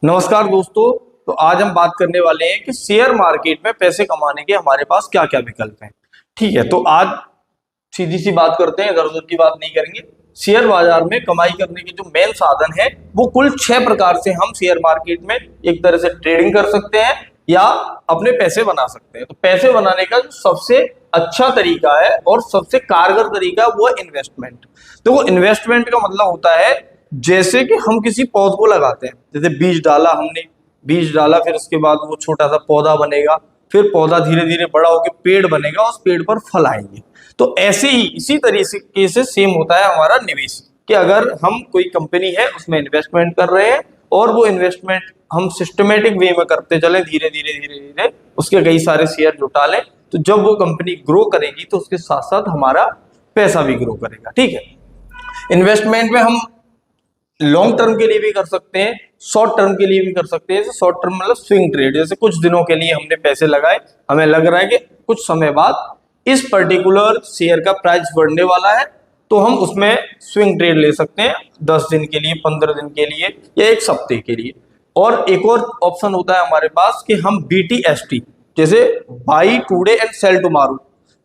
नमस्कार दोस्तों। तो आज हम बात करने वाले हैं कि शेयर मार्केट में पैसे कमाने के हमारे पास क्या क्या विकल्प हैं। ठीक है, तो आज सीधी सी बात करते हैं, इधर उधर की बात नहीं करेंगे। शेयर बाजार में कमाई करने के जो मेन साधन है वो कुल 6 प्रकार से हम शेयर मार्केट में एक तरह से ट्रेडिंग कर सकते हैं या अपने पैसे बना सकते हैं। तो पैसे बनाने का जो सबसे अच्छा तरीका है और सबसे कारगर तरीका वो है इन्वेस्टमेंट। तो वो इन्वेस्टमेंट का मतलब होता है जैसे कि हम किसी पौध को लगाते हैं, जैसे बीज डाला हमने, बीज डाला, फिर उसके बाद वो छोटा सा पौधा बनेगा, फिर पौधा धीरे धीरे बड़ा होकर पेड़ बनेगा, उस पेड़ पर फल आएंगे। तो ऐसे ही इसी तरीके से सेम होता है हमारा निवेश, कि अगर हम कोई कंपनी है उसमें इन्वेस्टमेंट कर रहे हैं और वो इन्वेस्टमेंट हम सिस्टमेटिक वे में करते चले, धीरे धीरे धीरे धीरे उसके कई सारे शेयर जुटा लें, तो जब वो कंपनी ग्रो करेगी तो उसके साथ साथ हमारा पैसा भी ग्रो करेगा। ठीक है, इन्वेस्टमेंट में हम लॉन्ग टर्म के लिए भी कर सकते हैं, शॉर्ट टर्म के लिए भी कर सकते हैं। शॉर्ट टर्म मतलब स्विंग ट्रेड, जैसे कुछ दिनों के लिए हमने पैसे लगाए, हमें लग रहा है कि कुछ समय बाद इस पर्टिकुलर शेयर का प्राइस बढ़ने वाला है, तो हम उसमें स्विंग ट्रेड ले सकते हैं 10 दिन के लिए, 15 दिन के लिए या एक हफ्ते के लिए। और एक और ऑप्शन होता है हमारे पास कि हम BTST, जैसे by today and cell tomorrow,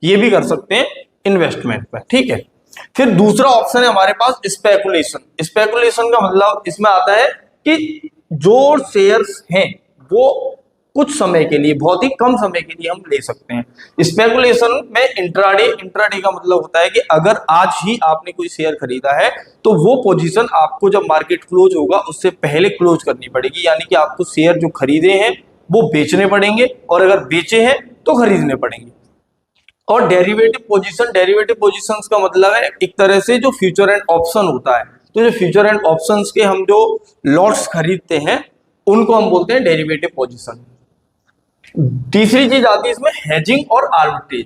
ये भी कर सकते हैं इन्वेस्टमेंट में। ठीक है, फिर दूसरा ऑप्शन है हमारे पास स्पेकुलेशन। स्पेकुलेशन का मतलब इसमें आता है कि जो शेयर्स हैं वो कुछ समय के लिए, बहुत ही कम समय के लिए हम ले सकते हैं। स्पेकुलेशन में इंट्राडे का मतलब होता है कि अगर आज ही आपने कोई शेयर खरीदा है तो वो पोजीशन आपको जब मार्केट क्लोज होगा उससे पहले क्लोज करनी पड़ेगी, यानी कि आपको शेयर जो खरीदे हैं वो बेचने पड़ेंगे और अगर बेचे हैं तो खरीदने पड़ेंगे। और डेरिवेटिव पोजीशंस का मतलब है एक तरह से जो फ्यूचर एंड ऑप्शन होता है, तो जो फ्यूचर एंड ऑप्शंस के हम जो लॉट्स खरीदते हैं उनको हम बोलते हैं डेरिवेटिव पोजीशन। तीसरी चीज आती है इसमें हेजिंग और आर्बिट्रेज।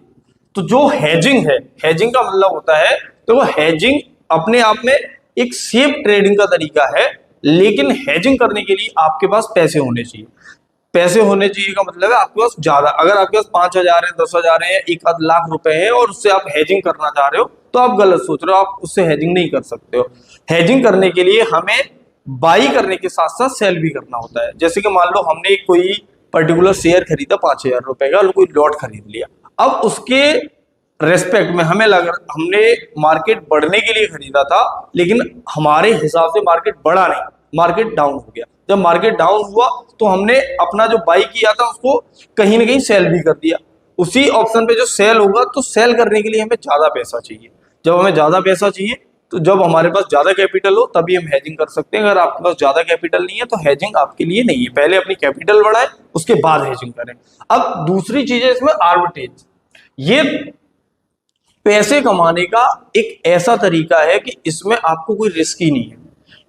तो जो हेजिंग है, हेजिंग का मतलब होता है, तो वो हेजिंग अपने आप में एक सेफ ट्रेडिंग का तरीका है, लेकिन हेजिंग करने के लिए आपके पास पैसे होने चाहिए। पैसे होने चाहिए का मतलब है आपके पास ज्यादा, अगर आपके पास 5,000 है, 10,000 है, 1,00,000 रुपए है और उससे आप हेजिंग करना चाह रहे हो तो आप गलत सोच रहे हो, आप उससे हेजिंग नहीं कर सकते हो। हेजिंग करने के लिए हमें बाई करने के साथ साथ सेल भी करना होता है। जैसे कि मान लो हमने कोई पर्टिकुलर शेयर खरीदा 5,000 रुपए का और कोई लॉट खरीद लिया, अब उसके रेस्पेक्ट में हमें लग रहा, हमने मार्केट बढ़ने के लिए खरीदा था लेकिन हमारे हिसाब से मार्केट बढ़ा नहीं, मार्केट डाउन हो गया। जब मार्केट डाउन हुआ तो हमने अपना जो बाई किया था उसको कहीं ना कहीं सेल भी कर दिया। उसी ऑप्शन पे जो सेल होगा, तो सेल करने के लिए हमें ज्यादा पैसा चाहिए। जब हमें ज्यादा पैसा चाहिए तो जब हमारे पास ज्यादा कैपिटल हो तभी हम हेजिंग कर सकते हैं। अगर आपके पास ज्यादा कैपिटल नहीं है तो हेजिंग आपके लिए नहीं है, पहले अपनी कैपिटल बढ़ाएं उसके बाद हेजिंग करें। अब दूसरी चीज है इसमें आर्बिट्रेज। ये पैसे कमाने का एक ऐसा तरीका है कि इसमें आपको कोई रिस्क ही नहीं है,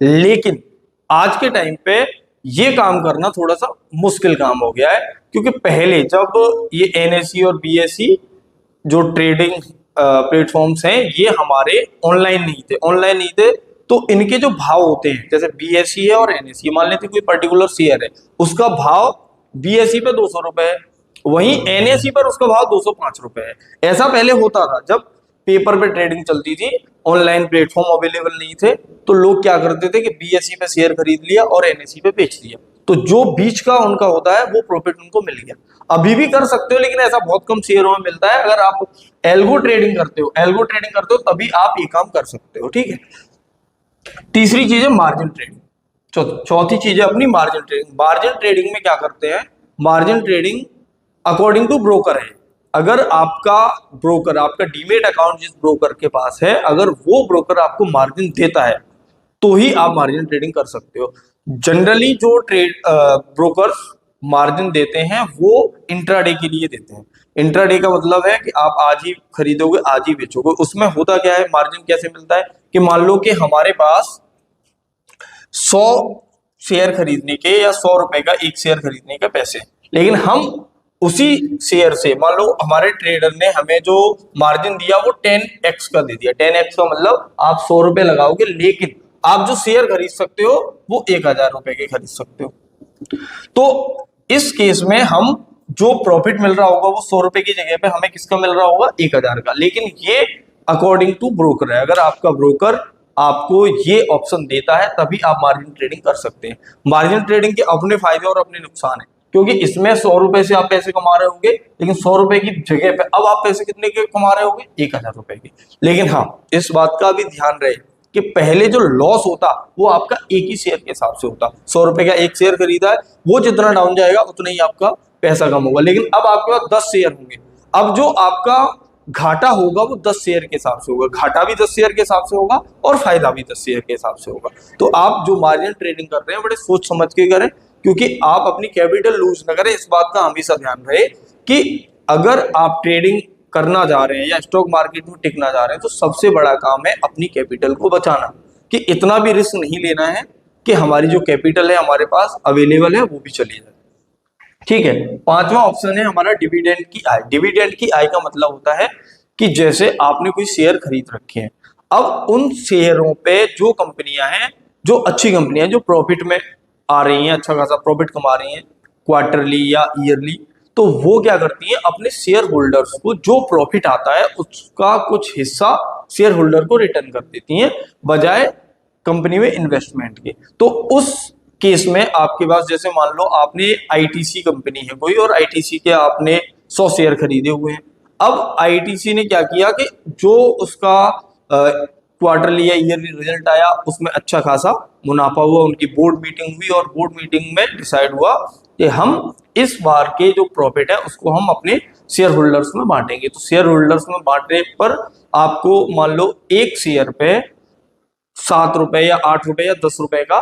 लेकिन आज के टाइम पे ये काम करना थोड़ा सा मुश्किल काम हो गया है, क्योंकि पहले जब ये NSE और BSE जो ट्रेडिंग प्लेटफॉर्म्स हैं ये हमारे ऑनलाइन नहीं थे, तो इनके जो भाव होते हैं, जैसे BSE है और NSE, मान लेते कोई पर्टिकुलर शेयर है, उसका भाव BSE पे 200 रुपए है, वहीं NSE पर उसका भाव 205 रुपए है। ऐसा पहले होता था जब पेपर पे ट्रेडिंग चलती थी, ऑनलाइन प्लेटफॉर्म अवेलेबल नहीं थे, तो लोग क्या करते थे कि BSE पे शेयर खरीद लिया और NSE पे बेच दिया, तो जो बीच का उनका होता है वो प्रॉफिट उनको मिल गया। अभी भी कर सकते हो लेकिन ऐसा बहुत कम शेयरों में मिलता है। अगर आप एल्गो ट्रेडिंग करते हो तभी आप ये काम कर सकते हो। ठीक है, तीसरी चीज है मार्जिन ट्रेडिंग। चौथी चीज है अपनी मार्जिन ट्रेडिंग। मार्जिन ट्रेडिंग में क्या करते हैं, margin trading according to broker है। अगर आपका ब्रोकर, आपका डीमेट अकाउंट जिस ब्रोकर के पास है, अगर वो ब्रोकर आपको मार्जिन देता है तो ही आप मार्जिन ट्रेडिंग कर सकते हो। जनरली जो ब्रोकर्स मार्जिन देते हैं वो इंट्राडे के लिए देते हैं। इंट्राडे का मतलब है कि आप आज ही खरीदोगे आज ही बेचोगे। उसमें होता क्या है, मार्जिन कैसे मिलता है कि मान लो कि हमारे पास 100 शेयर खरीदने के या 100 रुपए का एक शेयर खरीदने का पैसे, लेकिन हम उसी शेयर से, मान लो हमारे ट्रेडर ने हमें जो मार्जिन दिया वो 10x का दे दिया। 10x का मतलब आप 100 रुपए लगाओगे, लेकिन आप जो शेयर खरीद सकते हो वो 1,000 रुपए के खरीद सकते हो। तो इस केस में हम जो प्रॉफिट मिल रहा होगा वो 100 रुपए की जगह पे हमें किसका मिल रहा होगा, 1,000 का। लेकिन ये अकॉर्डिंग टू ब्रोकर है। अगर आपका ब्रोकर आपको ये ऑप्शन देता है, तभी आप मार्जिन ट्रेडिंग कर सकते हैं। मार्जिन ट्रेडिंग के अपने फायदे और अपने नुकसान है, क्योंकि इसमें 100 रुपए से आप पैसे कमा रहे होंगे, लेकिन 100 रुपए की जगह पे अब आप पैसे कितने के कमा रहे होंगे, 1000 रुपए के। लेकिन हाँ, इस बात का भी ध्यान रहे कि पहले जो लॉस होता वो आपका एक ही शेयर के हिसाब से होता। 100 रुपए का एक शेयर खरीदा है, वो जितना डाउन जाएगा उतना ही आपका पैसा कम होगा। लेकिन अब आपके पास 10 शेयर होंगे, अब जो आपका घाटा होगा वो 10 शेयर के हिसाब से होगा, घाटा भी 10 शेयर के हिसाब से होगा और फायदा भी 10 शेयर के हिसाब से होगा। तो आप जो मार्जिन ट्रेडिंग कर रहे हैं बड़े सोच समझ के करें, क्योंकि आप अपनी कैपिटल लूज ना करें। इस बात का हमेशा ध्यान रहे कि अगर आप ट्रेडिंग करना जा रहे हैं या स्टॉक मार्केट में टिकना जा रहे हैं, तो सबसे बड़ा काम है अपनी कैपिटल को बचाना, कि इतना भी रिस्क नहीं लेना है कि हमारी जो कैपिटल है हमारे पास अवेलेबल है वो भी चली जाए। ठीक है, पांचवा ऑप्शन है हमारा डिविडेंड की आय। डिविडेंड की आय का मतलब होता है कि जैसे आपने कोई शेयर खरीद रखे हैं, अब उन शेयरों पे जो कंपनियां हैं, जो अच्छी कंपनियां जो प्रॉफिट में आ रही हैं, अच्छा खासा प्रॉफिट कमा रही हैं क्वार्टरली या ईयरली, तो वो क्या करती हैं, अपने शेयर होल्डर्स को जो प्रॉफिट आता है उसका कुछ हिस्सा शेयर होल्डर को रिटर्न कर देती हैं, बजाय कंपनी में इन्वेस्टमेंट के। तो उस केस में आपके पास जैसे मान लो आपने आईटीसी कंपनी है कोई, और आईटीसी के आपने 100 शेयर खरीदे हुए हैं। अब आईटीसी ने क्या किया कि जो उसका क्वार्टरली या ईयरली रिजल्ट आया उसमें अच्छा खासा मुनाफा हुआ, उनकी बोर्ड मीटिंग हुई और बोर्ड मीटिंग में डिसाइड हुआ कि हम इस बार के जो प्रॉफिट है उसको हम अपने शेयर होल्डर्स में बांटेंगे। तो शेयर होल्डर्स में बांटने पर आपको मान लो एक शेयर पे 7 रुपए या 8 रुपए या 10 रुपए का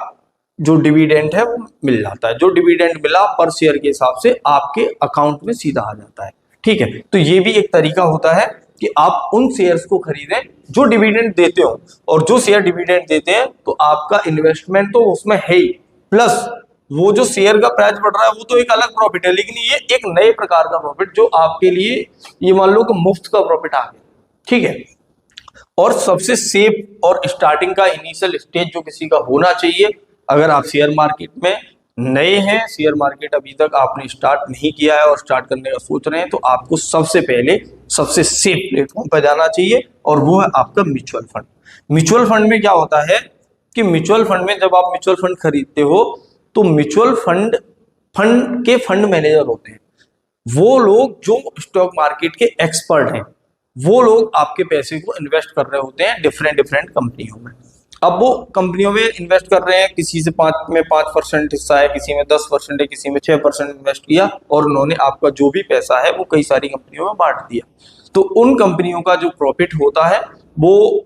जो डिविडेंड है वो मिल जाता है। जो डिविडेंड मिला पर शेयर के हिसाब से आपके अकाउंट में सीधा आ जाता है। ठीक है, तो ये भी एक तरीका होता है कि आप उन शेयर्स को खरीदें जो डिविडेंड देते हो, और जो शेयर डिविडेंड देते हैं तो आपका इन्वेस्टमेंट तो उसमें है ही, प्लस वो जो शेयर का प्राइस बढ़ रहा है वो तो एक अलग प्रॉफिट है, लेकिन ये एक नए प्रकार का प्रॉफिट जो आपके लिए ये मान लो कि मुफ्त का प्रॉफिट आ गया। ठीक है, और सबसे सेफ और स्टार्टिंग का इनिशियल स्टेज जो किसी का होना चाहिए, अगर आप शेयर मार्केट में नए हैं, शेयर मार्केट अभी तक आपने स्टार्ट नहीं किया है और स्टार्ट करने का सोच रहे हैं, तो आपको सबसे पहले सबसे सेफ प्लेटफॉर्म पर जाना चाहिए, और वो है आपका म्यूचुअल फंड। म्यूचुअल फंड में क्या होता है कि म्यूचुअल फंड में जब आप म्यूचुअल फंड खरीदते हो तो म्यूचुअल फंड के फंड मैनेजर होते हैं, वो लोग जो स्टॉक मार्केट के एक्सपर्ट हैं, वो लोग आपके पैसे को इन्वेस्ट कर रहे होते हैं डिफरेंट कंपनियों में। अब वो कंपनियों में इन्वेस्ट कर रहे हैं, किसी से 5% हिस्सा है, किसी में 10% है, किसी में 6% इन्वेस्ट किया, और उन्होंने आपका जो भी पैसा है वो कई सारी कंपनियों में बांट दिया। तो उन कंपनियों का जो प्रॉफिट होता है वो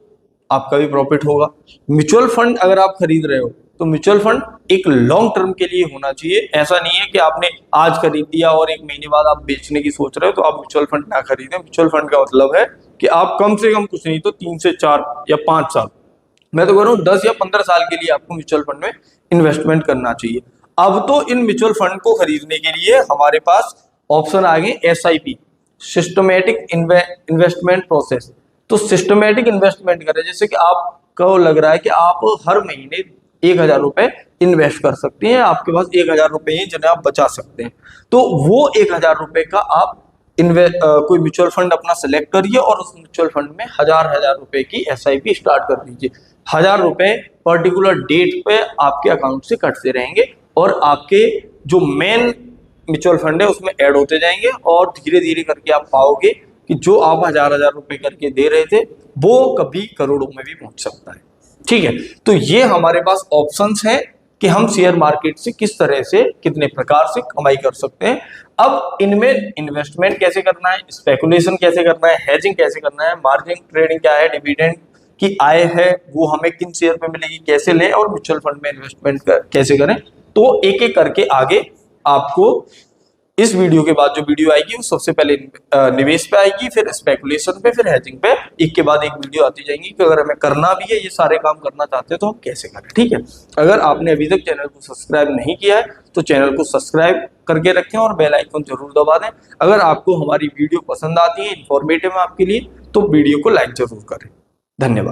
आपका भी प्रॉफिट होगा। म्यूचुअल फंड अगर आप खरीद रहे हो तो म्यूचुअल फंड एक लॉन्ग टर्म के लिए होना चाहिए। ऐसा नहीं है कि आपने आज खरीद दिया और 1 महीने बाद आप बेचने की सोच रहे हो तो आप म्यूचुअल फंड ना खरीदें। म्यूचुअल फंड का मतलब है कि आप कम से कम कुछ नहीं तो 3 से 4 या 5 साल, मैं तो कह रहा हूँ 10 या 15 साल के लिए आपको म्यूचुअल फंड में इन्वेस्टमेंट करना चाहिए। अब तो इन म्यूचुअल फंड को खरीदने के लिए हमारे पास ऑप्शन आ गए SIP, सिस्टमेटिक इन्वेस्टमेंट प्रोसेस। तो सिस्टमेटिक इन्वेस्टमेंट करें, जैसे कि आपको लग रहा है कि आप हर महीने 1000 रुपए इन्वेस्ट कर सकते हैं, आपके पास 1000 रुपए हैं जिन्हें आप बचा सकते हैं, तो वो 1000 रुपए का आप कोई म्यूचुअल फंड अपना सेलेक्ट करिए और उस म्यूचुअल फंड में 1000 रुपए की SIP स्टार्ट कर दीजिए। 1000 रुपए पर्टिकुलर डेट पे आपके अकाउंट से कटते रहेंगे और आपके जो मेन म्यूचुअल फंड है उसमें ऐड होते जाएंगे, और धीरे धीरे करके आप पाओगे कि जो आप 1000 रुपए करके दे रहे थे वो कभी करोड़ों में भी पहुंच सकता है। ठीक है, तो ये हमारे पास ऑप्शंस हैं कि हम शेयर मार्केट से किस तरह से कितने प्रकार से कमाई कर सकते हैं। अब इनमें इन्वेस्टमेंट कैसे करना है, स्पेकुलेशन कैसे करना है, हेजिंग कैसे करना है, मार्जिन ट्रेडिंग क्या है, डिविडेंड की आय है वो हमें किन शेयर पे मिलेगी, कैसे लें, और म्यूचुअल फंड में इन्वेस्टमेंट कैसे करें, तो एक एक करके आगे आपको इस वीडियो के बाद जो वीडियो आएगी वो सबसे पहले निवेश पे आएगी, फिर स्पेकुलेशन पे, फिर हेजिंग पे, एक के बाद एक वीडियो आती जाएंगी कि अगर हमें करना भी है, ये सारे काम करना चाहते हैं तो हम कैसे करें। ठीक है, अगर आपने अभी तक चैनल को सब्सक्राइब नहीं किया है तो चैनल को सब्सक्राइब करके रखें और बेल आइकन जरूर दबा दें। अगर आपको हमारी वीडियो पसंद आती है, इंफॉर्मेटिव है आपके लिए, तो वीडियो को लाइक जरूर करें। धन्यवाद।